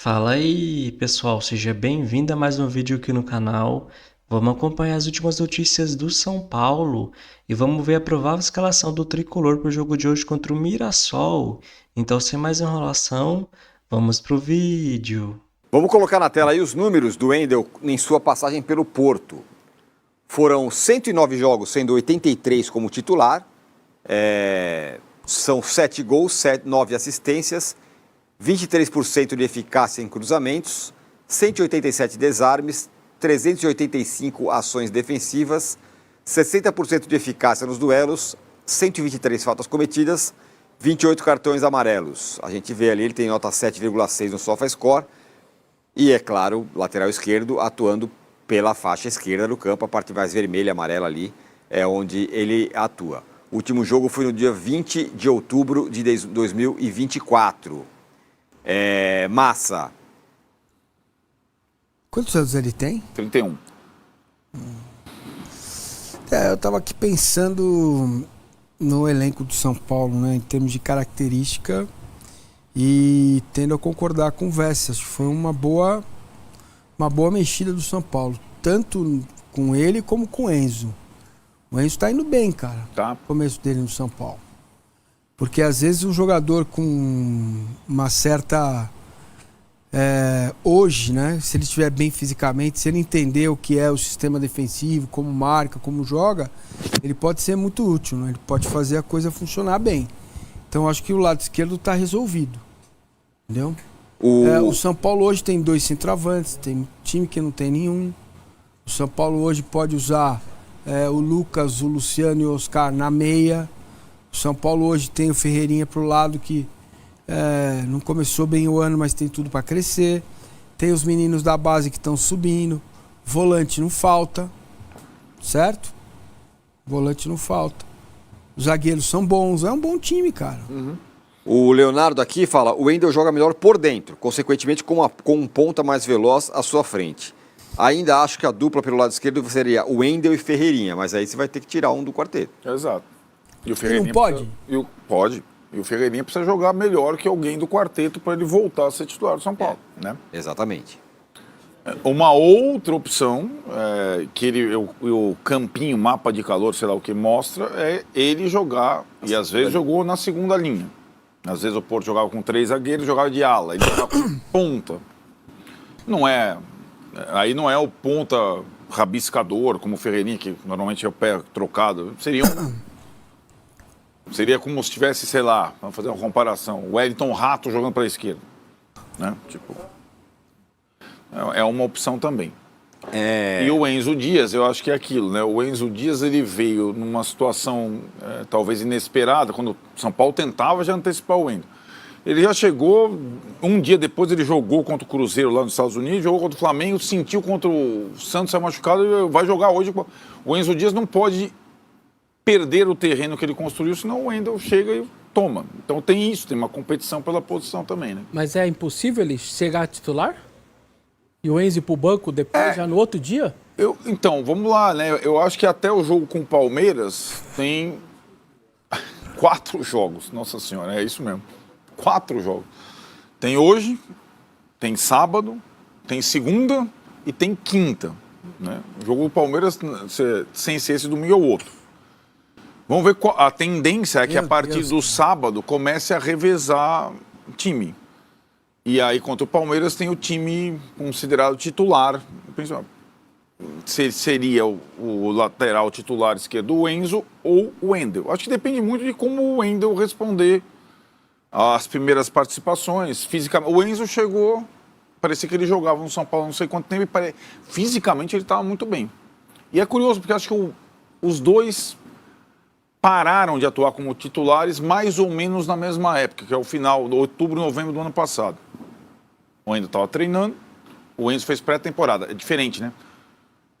Fala aí, pessoal, seja bem-vindo a mais um vídeo aqui no canal. Vamos acompanhar as últimas notícias do São Paulo e vamos ver a provável escalação do tricolor para o jogo de hoje contra o Mirassol. Então, sem mais enrolação, vamos pro vídeo. Vamos colocar na tela aí os números do Wendel em sua passagem pelo Porto. Foram 109 jogos, sendo 83 como titular. São 7 gols, 9 assistências, 23% de eficácia em cruzamentos, 187 desarmes, 385 ações defensivas, 60% de eficácia nos duelos, 123 faltas cometidas, 28 cartões amarelos. A gente vê ali, ele tem nota 7,6 no SofaScore. E, é claro, lateral esquerdo atuando pela faixa esquerda do campo, a parte mais vermelha e amarela ali é onde ele atua. O último jogo foi no dia 20 de outubro de 2024. Massa. Quantos anos ele tem? 31. Eu estava aqui pensando no elenco do São Paulo, né, em termos de característica, e tendo a concordar com o Vessi. Acho que foi uma boa mexida do São Paulo, tanto com ele como com o Enzo. O Enzo está indo bem, cara, Tá. no começo dele no São Paulo. Porque às vezes um jogador com uma certa... hoje, né, se ele estiver bem fisicamente, se ele entender o que é o sistema defensivo, como marca, como joga, ele pode ser muito útil, né? Ele pode fazer a coisa funcionar bem. Então acho que o lado esquerdo está resolvido, entendeu? O São Paulo hoje tem 2 centroavantes, tem time que não tem nenhum. O São Paulo hoje pode usar o Lucas, o Luciano e o Oscar na meia. O São Paulo hoje tem o Ferreirinha pro lado que não começou bem o ano, mas tem tudo para crescer. Tem os meninos da base que estão subindo. Volante não falta, certo? Volante não falta. Os zagueiros são bons, é um bom time, cara. O Leonardo aqui fala, o Wendel joga melhor por dentro, consequentemente com um ponta mais veloz à sua frente. Ainda acho que a dupla pelo lado esquerdo seria o Wendel e Ferreirinha, mas aí você vai ter que tirar um do quarteto. Exato. E o Ele não pode? Pode. E o Ferreirinha precisa jogar melhor que alguém do quarteto para ele voltar a ser titular do São Paulo, né? Exatamente. Uma outra opção, o campinho, mapa de calor, sei lá o que, mostra, é ele jogar, e às vezes jogou na segunda linha. Às vezes o Porto jogava com 3 zagueiros, jogava de ala, ele jogava com ponta. Aí não é o ponta rabiscador, como o Ferreirinha, que normalmente é o pé trocado. Seria como se tivesse, sei lá, vamos fazer uma comparação, o Wellington Rato jogando para a esquerda, né? Tipo, é uma opção também. E o Enzo Dias, eu acho que é aquilo, né? O Enzo Dias, ele veio numa situação talvez inesperada, quando o São Paulo tentava já antecipar o Wendel. Ele já chegou, um dia depois ele jogou contra o Cruzeiro lá nos Estados Unidos, jogou contra o Flamengo, sentiu contra o Santos, saiu machucado, vai jogar hoje. O Enzo Dias não pode perder o terreno que ele construiu, senão o Wendel chega e toma. Então tem isso, tem uma competição pela posição também, né? Mas é impossível ele chegar a titular? E o Enzo ir pro banco depois, já no outro dia? Então, vamos lá, né? Eu acho que até o jogo com o Palmeiras tem 4 jogos. Nossa Senhora, é isso mesmo. 4 jogos. Tem hoje, tem sábado, tem segunda e tem quinta, né? O jogo do Palmeiras, sem ser esse domingo, é o outro. Vamos ver qual a tendência é que a partir do sábado comece a revezar o time. E aí, contra o Palmeiras, tem o time considerado titular. Seria o lateral titular esquerdo, o Enzo ou o Wendel. Acho que depende muito de como o Wendel responder às primeiras participações. Fisicamente, o Enzo chegou, parecia que ele jogava no São Paulo não sei quanto tempo, e fisicamente ele estava muito bem. E é curioso, porque acho que os dois pararam de atuar como titulares mais ou menos na mesma época, que é o final, outubro, novembro do ano passado. O Wendel estava treinando, o Enzo fez pré-temporada. É diferente, né?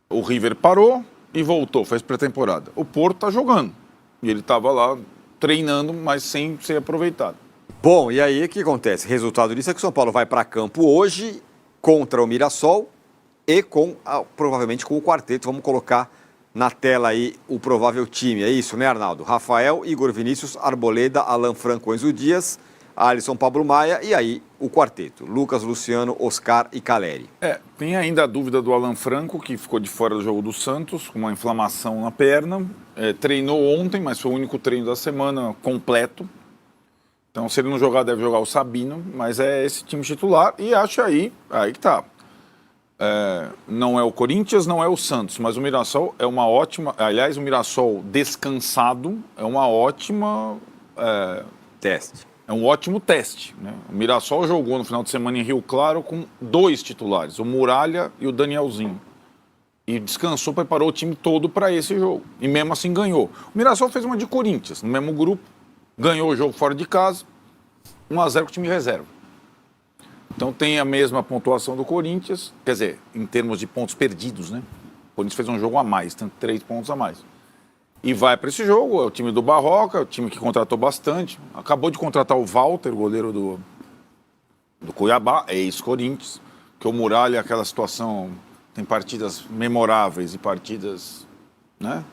O River parou e voltou, fez pré-temporada. O Porto está jogando. E ele estava lá treinando, mas sem ser aproveitado. Bom, e aí o que acontece? Resultado disso é que o São Paulo vai para campo hoje contra o Mirassol e provavelmente com o quarteto. Vamos colocar na tela aí o provável time. É isso, né, Arnaldo? Rafael, Igor Vinícius, Arboleda, Alan Franco, Enzo Dias, Alisson, Pablo Maia e aí o quarteto, Lucas, Luciano, Oscar e Caleri. Tem ainda a dúvida do Alan Franco, que ficou de fora do jogo do Santos, com uma inflamação na perna. Treinou ontem, mas foi o único treino da semana completo. Então, se ele não jogar, deve jogar o Sabino, mas é esse time titular. E acho aí que tá. Não é o Corinthians, não é o Santos, mas o Mirassol é uma ótima... Aliás, o Mirassol descansado é uma ótima... Teste. É um ótimo teste, né? O Mirassol jogou no final de semana em Rio Claro com 2 titulares, o Muralha e o Danielzinho. E descansou, preparou o time todo para esse jogo. E mesmo assim ganhou. O Mirassol fez uma de Corinthians, no mesmo grupo, ganhou o jogo fora de casa, 1-0 com o time reserva. Então tem a mesma pontuação do Corinthians, quer dizer, em termos de pontos perdidos, né? O Corinthians fez um jogo a mais, tem 3 pontos a mais. E vai para esse jogo, é o time do Barroca, é o time que contratou bastante. Acabou de contratar o Walter, goleiro do Cuiabá, ex-Corinthians, que o Muralha, aquela situação, tem partidas memoráveis e partidas, né?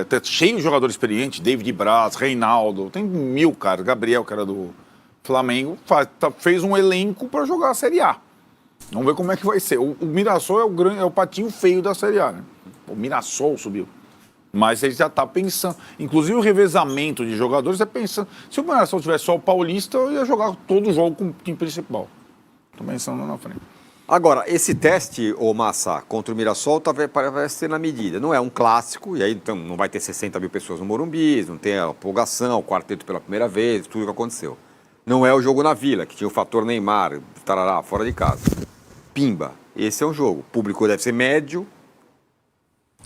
Tá cheio de jogador experiente, David Braz, Reinaldo, tem 1000 caras, Gabriel, que era do Flamengo, fez um elenco para jogar a Série A. Vamos ver como é que vai ser. O Mirassol é o patinho feio da Série A, né? O Mirassol subiu. Mas ele já está pensando. Inclusive o revezamento de jogadores é pensando. Se o Mirassol tivesse só o Paulista, eu ia jogar todo o jogo com o time principal. Estou pensando lá na frente. Agora, esse teste, ô Massa, contra o Mirassol, parece ser na medida. Não é um clássico, e aí então, não vai ter 60 mil pessoas no Morumbi, não tem a empolgação, o quarteto pela primeira vez, tudo que aconteceu. Não é o jogo na Vila, que tinha o fator Neymar, tarará, fora de casa. Pimba, esse é um jogo. O público deve ser médio,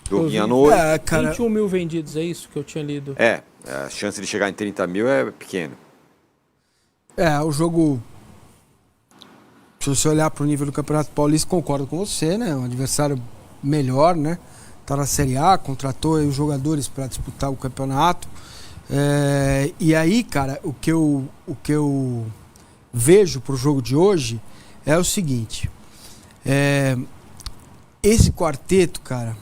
joguinho à noite. 21 mil vendidos, é isso que eu tinha lido? A chance de chegar em 30 mil é pequena. O jogo... Se você olhar para o nível do Campeonato Paulista, concordo com você, né? Um adversário melhor, né? Tá na Série A, contratou aí os jogadores para disputar o campeonato. E aí, cara, o que eu vejo pro jogo de hoje é o seguinte. Esse quarteto, cara,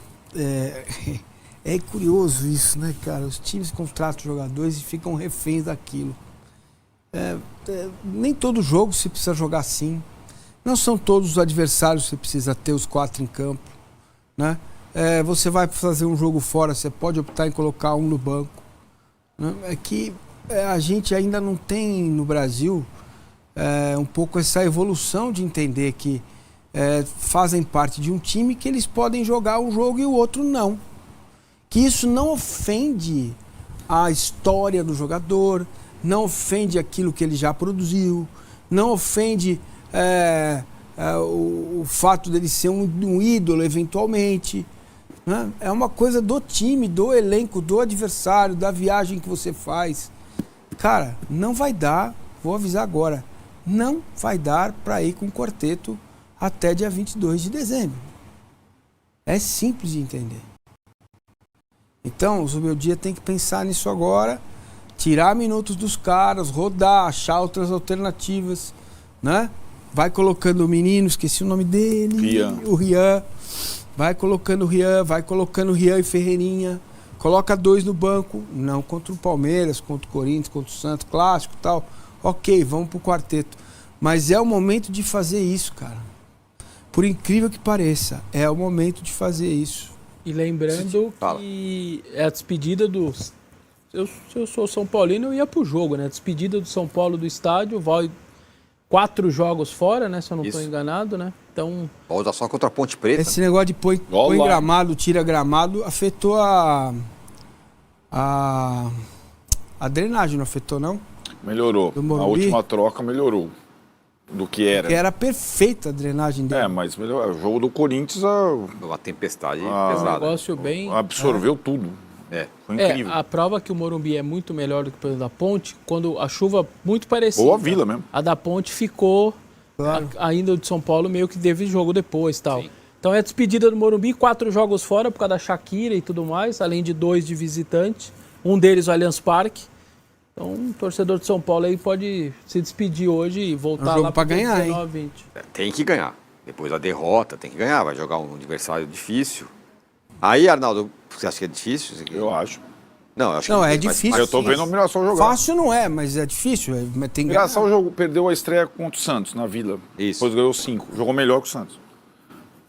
é curioso isso, né, cara? Os times contratam jogadores e ficam reféns daquilo. Nem todo jogo você precisa jogar assim. Não são todos os adversários que você precisa ter os 4 em campo, né? Você vai fazer um jogo fora, você pode optar em colocar um no banco, né? É que a gente ainda não tem no Brasil um pouco essa evolução de entender que fazem parte de um time que eles podem jogar um jogo e o outro não. Que isso não ofende a história do jogador, não ofende aquilo que ele já produziu, não ofende o fato dele ser um ídolo eventualmente, né? É uma coisa do time, do elenco, do adversário, da viagem que você faz. Cara, não vai dar, vou avisar agora, não vai dar para ir com o quarteto até dia 22 de dezembro. É simples de entender. Então, o Zubeldia tem que pensar nisso agora, tirar minutos dos caras, rodar, achar outras alternativas, né? Vai colocando o menino, esqueci o nome dele, o Rian. Vai colocando o Rian e Ferreirinha. Coloca 2 no banco, não contra o Palmeiras, contra o Corinthians, contra o Santos, clássico e tal. Ok, vamos pro quarteto. Mas é o momento de fazer isso, cara. Por incrível que pareça, é o momento de fazer isso. E lembrando que é a despedida dos... Se eu sou São Paulino, eu ia pro jogo, né? A despedida do São Paulo do estádio, vai 4 jogos fora, né? Se eu não estou enganado, né? Então... Volta só contra a Ponte Preta. Esse negócio de põe gramado, tira gramado, afetou a drenagem, não afetou, não? Melhorou. A última troca melhorou do que era. Que era perfeita a drenagem dele. Mas melhorou. O jogo do Corinthians... Uma tempestade pesada. Um negócio bem... Absorveu tudo. Foi incrível. A prova que o Morumbi é muito melhor do que o da Ponte, quando a chuva muito parecida. Ou a Vila mesmo. A da Ponte ficou, ainda o de São Paulo, meio que teve jogo depois e tal. Sim. Então é a despedida do Morumbi, 4 jogos fora por causa da Shakira e tudo mais, além de 2 de visitante. Um deles o Allianz Parque. Então o torcedor de São Paulo aí pode se despedir hoje e voltar lá para ganhar, 19, 20. Tem que ganhar. Depois da derrota, tem que ganhar. Vai jogar um adversário difícil. Aí, Arnaldo, você acha que é difícil? Eu acho. Não, eu acho Não, que é mas- difícil. Mas eu tô vendo o Mirassol jogar. Fácil não é, mas é difícil. Mas tem O que Mirassol perdeu a estreia contra o Santos na Vila. Isso. Depois ganhou 5. Jogou melhor que o Santos.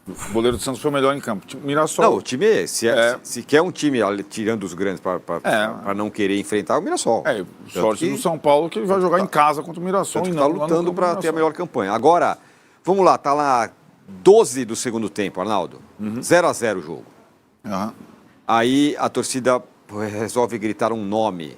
O goleiro do Santos foi o melhor em campo. O Mirassol. Não, o time, se quer um time tirando os grandes para não querer enfrentar, é o Mirassol. Sorte do São Paulo que ele vai jogar em casa contra o Mirassol. Tanto E que não tá lá no lutando campo para do ter a Mirassol. melhor campanha. Agora, vamos lá, tá lá 12 do segundo tempo, Arnaldo. 0-0 o jogo. Aham. Aí a torcida resolve gritar um nome.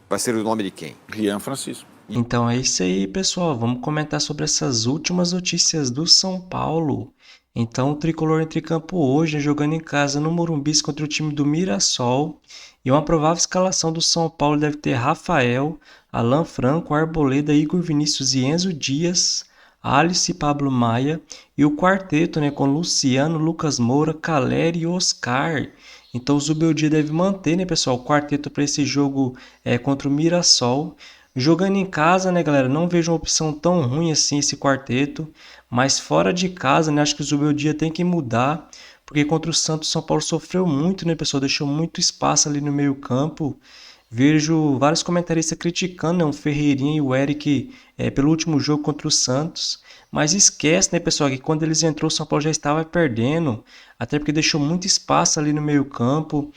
Vai ser o nome de quem? Rian Francisco. Então é isso aí, pessoal. Vamos comentar sobre essas últimas notícias do São Paulo. Então, o tricolor entra em campo hoje, jogando em casa no Morumbi contra o time do Mirassol. E uma provável escalação do São Paulo deve ter Rafael, Alan Franco, Arboleda, Igor Vinícius e Enzo Dias, Alice e Pablo Maia. E o quarteto, né, com Luciano, Lucas Moura, Caleri e Oscar. Então, o Zubeldia deve manter, né, pessoal, o quarteto para esse jogo contra o Mirassol. Jogando em casa, né, galera, não vejo uma opção tão ruim assim esse quarteto, mas fora de casa, né, acho que o Zubeldia tem que mudar, porque contra o Santos, o São Paulo sofreu muito, né, pessoal, deixou muito espaço ali no meio campo. Vejo vários comentaristas criticando, né, o Ferreirinha e o Eric pelo último jogo contra o Santos, mas esquece, né, pessoal, que quando eles entrou, o São Paulo já estava perdendo, até porque deixou muito espaço ali no meio campo.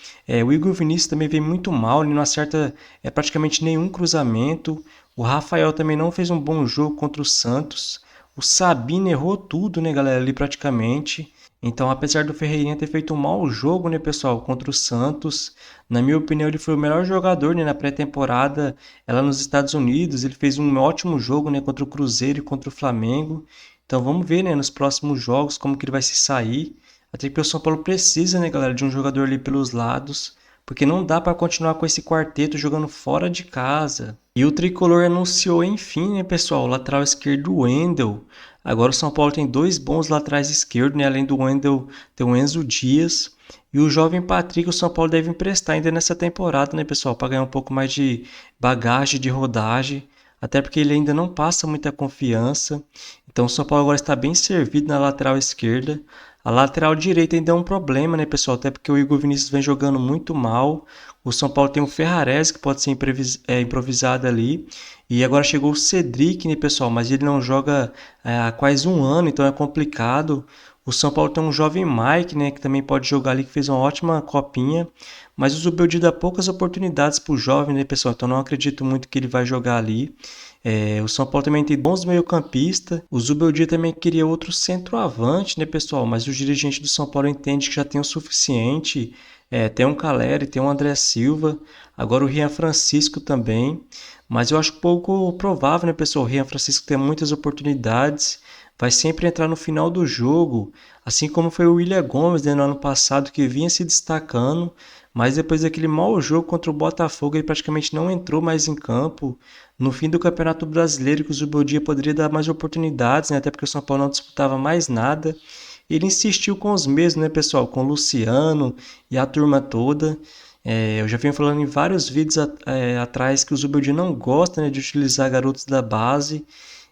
O Igor Vinícius também veio muito mal, ele não acerta praticamente nenhum cruzamento. O Rafael também não fez um bom jogo contra o Santos. O Sabino errou tudo, né, galera, ali praticamente. Então, apesar do Ferreirinha ter feito um mau jogo, né, pessoal, contra o Santos, na minha opinião, ele foi o melhor jogador, né, na pré-temporada lá nos Estados Unidos. Ele fez um ótimo jogo, né, contra o Cruzeiro e contra o Flamengo. Então, vamos ver, né, nos próximos jogos como que ele vai se sair. Até porque o São Paulo precisa, né, galera, de um jogador ali pelos lados, porque não dá para continuar com esse quarteto jogando fora de casa. E o Tricolor anunciou, enfim, né, pessoal, o lateral esquerdo Wendel. Agora o São Paulo tem dois bons laterais esquerdos, né? Além do Wendel, tem o Enzo Dias. E o jovem Patrick, o São Paulo deve emprestar ainda nessa temporada, né, pessoal? Para ganhar um pouco mais de bagagem, de rodagem. Até porque ele ainda não passa muita confiança. Então o São Paulo agora está bem servido na lateral esquerda. A lateral direita ainda é um problema, né, pessoal? Até porque o Igor Vinícius vem jogando muito mal. O São Paulo tem o Ferrarese, que pode ser improvisado ali. E agora chegou o Cedric, né, pessoal? Mas ele não joga há quase um ano, então é complicado. O São Paulo tem um jovem Mike, né, que também pode jogar ali, que fez uma ótima copinha. Mas o Zubeldia dá poucas oportunidades para o jovem, né, pessoal? Então não acredito muito que ele vai jogar ali. O São Paulo também tem bons meio-campistas. O Zubeldia também queria outro centroavante, né, pessoal? Mas os dirigentes do São Paulo entendem que já tem o suficiente. Tem um Caleri, tem um André Silva. Agora o Rian Francisco também. Mas eu acho pouco provável, né, pessoal? O Rian Francisco tem muitas oportunidades. Vai sempre entrar no final do jogo. Assim como foi o William Gomes, né, no ano passado, que vinha se destacando. Mas depois daquele mau jogo contra o Botafogo, ele praticamente não entrou mais em campo. No fim do Campeonato Brasileiro, que o Zubeldia poderia dar mais oportunidades, né? Até porque o São Paulo não disputava mais nada. Ele insistiu com os mesmos, né, pessoal? Com o Luciano e a turma toda. Eu já venho falando em vários vídeos atrás que o Zubeldia não gosta, né, de utilizar garotos da base.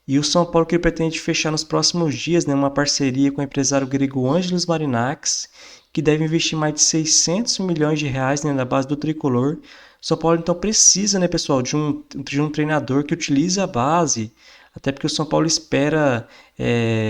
E o São Paulo que pretende fechar nos próximos dias, né, uma parceria com o empresário grego Ângelos Marinax, que deve investir mais de 600 milhões de reais, né, na base do tricolor. O São Paulo então precisa, né, pessoal, de um treinador que utilize a base, até porque o São Paulo espera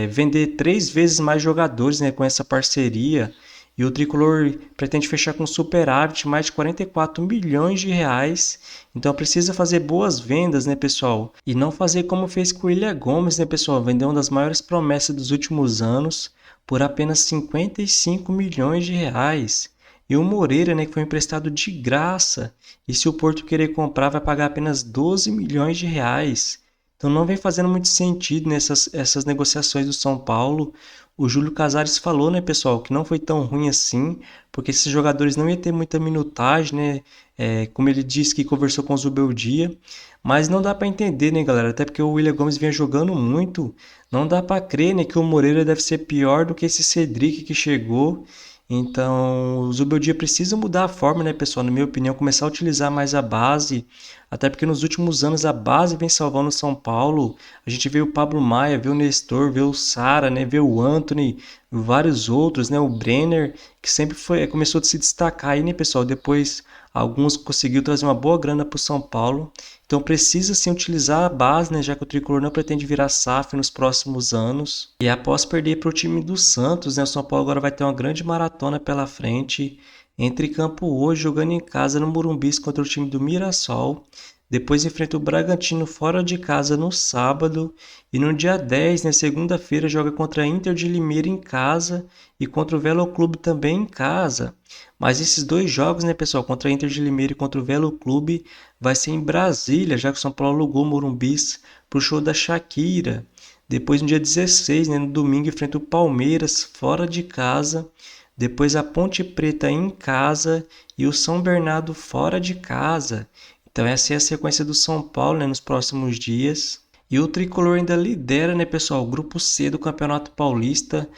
vender 3 vezes mais jogadores, né, com essa parceria. E o tricolor pretende fechar com superávit mais de 44 milhões de reais. Então precisa fazer boas vendas, né, pessoal? E não fazer como fez com o William Gomes, né, pessoal? Vender uma das maiores promessas dos últimos anos por apenas 55 milhões de reais. E o Moreira, né, que foi emprestado de graça. E se o Porto querer comprar, vai pagar apenas 12 milhões de reais. Então não vem fazendo muito sentido essas negociações do São Paulo. O Júlio Casares falou, né, pessoal, que não foi tão ruim assim, porque esses jogadores não iam ter muita minutagem, né? Como ele disse que conversou com o Zubeldia. Mas não dá para entender, né, galera? Até porque o William Gomes vinha jogando muito. Não dá para crer, né, que o Moreira deve ser pior do que esse Cedric que chegou. Então, o Zubeldia precisa mudar a forma, né, pessoal? Na minha opinião, começar a utilizar mais a base. Até porque nos últimos anos a base vem salvando o São Paulo. A gente vê o Pablo Maia, vê o Nestor, vê o Sara, né, vê o Anthony, vários outros, né, o Brenner, que sempre começou a se destacar aí, né, pessoal? Depois Alguns conseguiu trazer uma boa grana para o São Paulo. Então precisa sim utilizar a base, né, já que o Tricolor não pretende virar SAF nos próximos anos. E após perder para o time do Santos, né, o São Paulo agora vai ter uma grande maratona pela frente. Entra em campo hoje, jogando em casa no Morumbi contra o time do Mirassol. Depois enfrenta o Bragantino fora de casa no sábado. E no dia 10, na segunda-feira, joga contra a Inter de Limeira em casa e contra o Velo Clube também em casa. Mas esses dois jogos, né, pessoal, contra a Inter de Limeira e contra o Velo Clube, vai ser em Brasília, já que o São Paulo alugou o Morumbi para o show da Shakira. Depois, no dia 16, né, no domingo, enfrenta o Palmeiras fora de casa. Depois a Ponte Preta em casa e o São Bernardo fora de casa. Então essa é a sequência do São Paulo, né, nos próximos dias. E o Tricolor ainda lidera, né, pessoal, o grupo C do Campeonato Paulista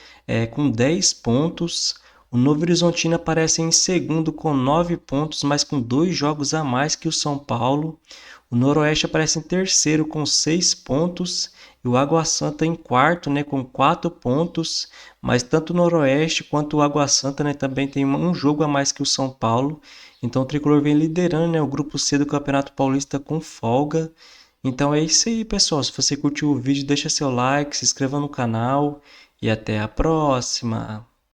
com 10 pontos. O Novo Horizontino aparece em segundo com 9 pontos, mas com 2 jogos a mais que o São Paulo. O Noroeste aparece em terceiro com 6 pontos e o Água Santa em quarto, né, com 4 pontos. Mas tanto o Noroeste quanto o Água Santa, né, também tem um jogo a mais que o São Paulo. Então o Tricolor vem liderando, né, o grupo C do Campeonato Paulista com folga. Então é isso aí, pessoal. Se você curtiu o vídeo, deixa seu like, se inscreva no canal e até a próxima.